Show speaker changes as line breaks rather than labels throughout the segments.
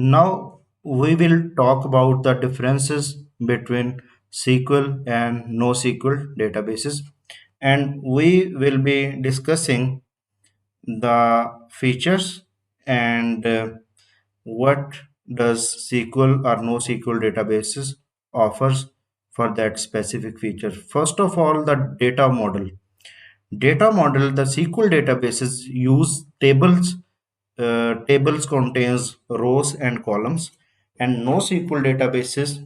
Now we will talk about the differences between SQL and NoSQL databases, and we will be discussing the features and what does SQL or NoSQL databases offers for that specific feature. First of all, the data model. Data model, the SQL databases use tables. Tables contains rows and columns, and NoSQL databases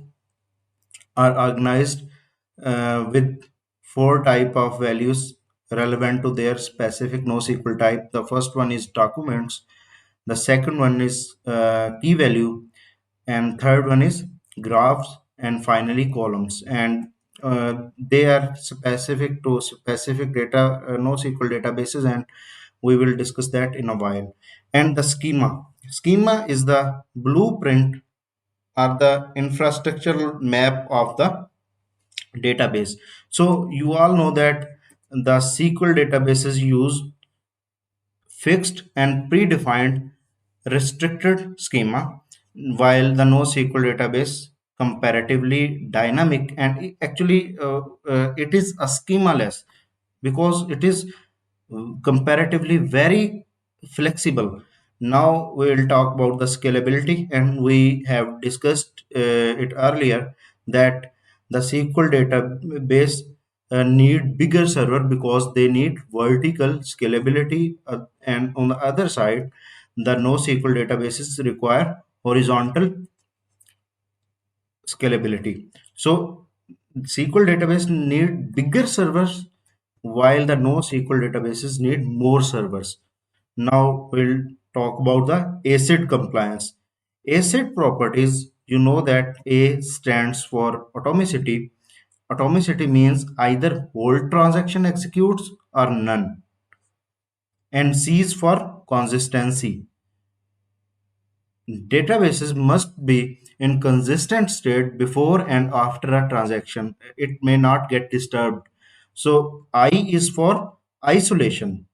are organized with four type of values relevant to their specific NoSQL type. The first one is documents, the second one is key value, and third one is graphs, and finally columns. And they are specific to specific data NoSQL databases, and we will discuss that in a while. And the schema is the blueprint or the infrastructural map of the database. So you all know that the SQL databases use fixed and predefined restricted schema, while the NoSQL database comparatively dynamic, and actually it is a schemaless because it is comparatively very flexible. Now we will talk about the scalability, and we have discussed it earlier that the SQL database need bigger server because they need vertical scalability, and on the other side, the NoSQL databases require horizontal scalability. So SQL database need bigger servers while the NoSQL databases need more servers. Now we'll talk about the ACID compliance. ACID properties, you know that A stands for atomicity. Atomicity means either whole transaction executes or none. And C is for consistency. Databases must be in consistent state before and after a transaction. It may not get disturbed. So I is for isolation.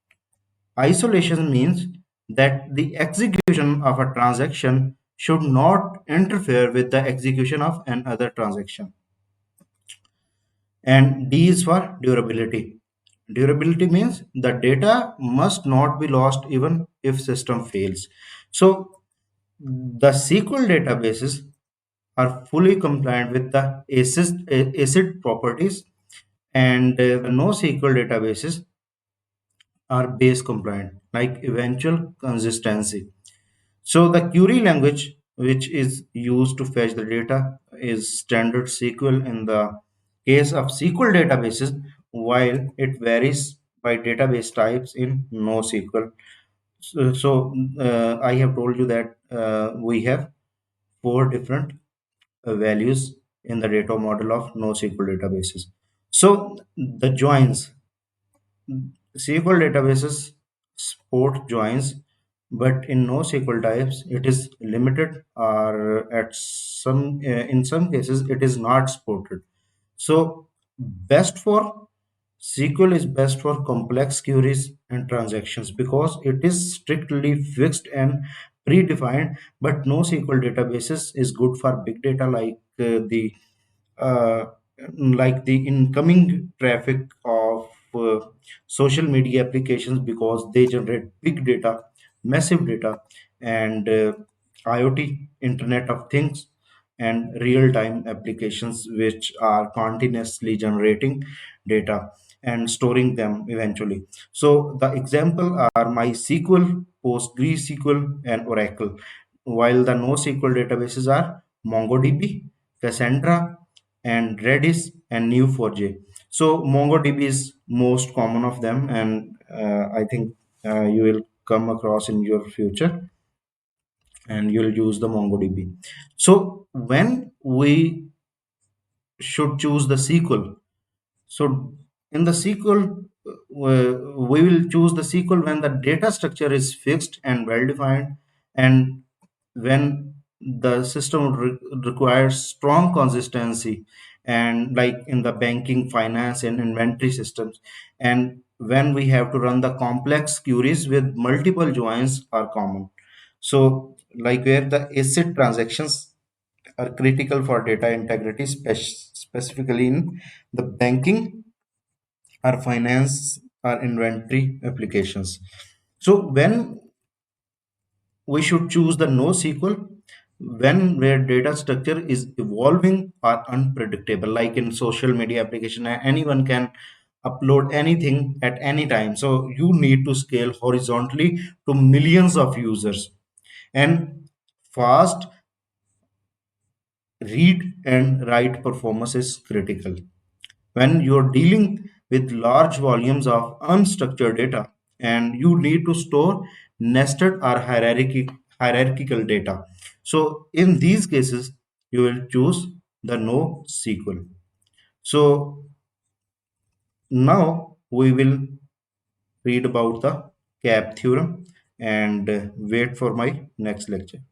Isolation means that the execution of a transaction should not interfere with the execution of another transaction. And D is for durability. Durability means the data must not be lost even if system fails. So the SQL databases are fully compliant with the ACID properties, and the NoSQL databases are base compliant, like eventual consistency. So the query language which is used to fetch the data is standard SQL in the case of SQL databases, while it varies by database types in NoSQL. So I have told you that we have four different values in the data model of NoSQL databases. So the joins, SQL databases support joins, but in NoSQL types it is limited, or at some in some cases it is not supported. So best for SQL is best for complex queries and transactions because it is strictly fixed and predefined, but NoSQL databases is good for big data uh, like the incoming traffic of social media applications because they generate big data, massive data, and IoT, Internet of Things, and real time applications which are continuously generating data and storing them eventually. So the example are MySQL, PostgreSQL, and Oracle, while the NoSQL databases are MongoDB, Cassandra, and Redis and Neo4j. So MongoDB is most common of them, and I think you will come across in your future, and you'll use the MongoDB. So when we should choose the SQL, so in the SQL, we will choose the SQL when the data structure is fixed and well defined, and when the system requires strong consistency, and like in the banking, finance, and inventory systems, and when we have to run the complex queries with multiple joins are common. So, like where the ACID transactions are critical for data integrity, specifically in the banking or finance or inventory applications. So, when we should choose the NoSQL when where data structure is evolving or unpredictable, like in social media application, anyone can upload anything at any time. So you need to scale horizontally to millions of users, and fast read and write performance is critical. When you're dealing with large volumes of unstructured data and you need to store nested or hierarchical data. So in these cases, you will choose the NoSQL. So now we will read about the CAP theorem and wait for my next lecture.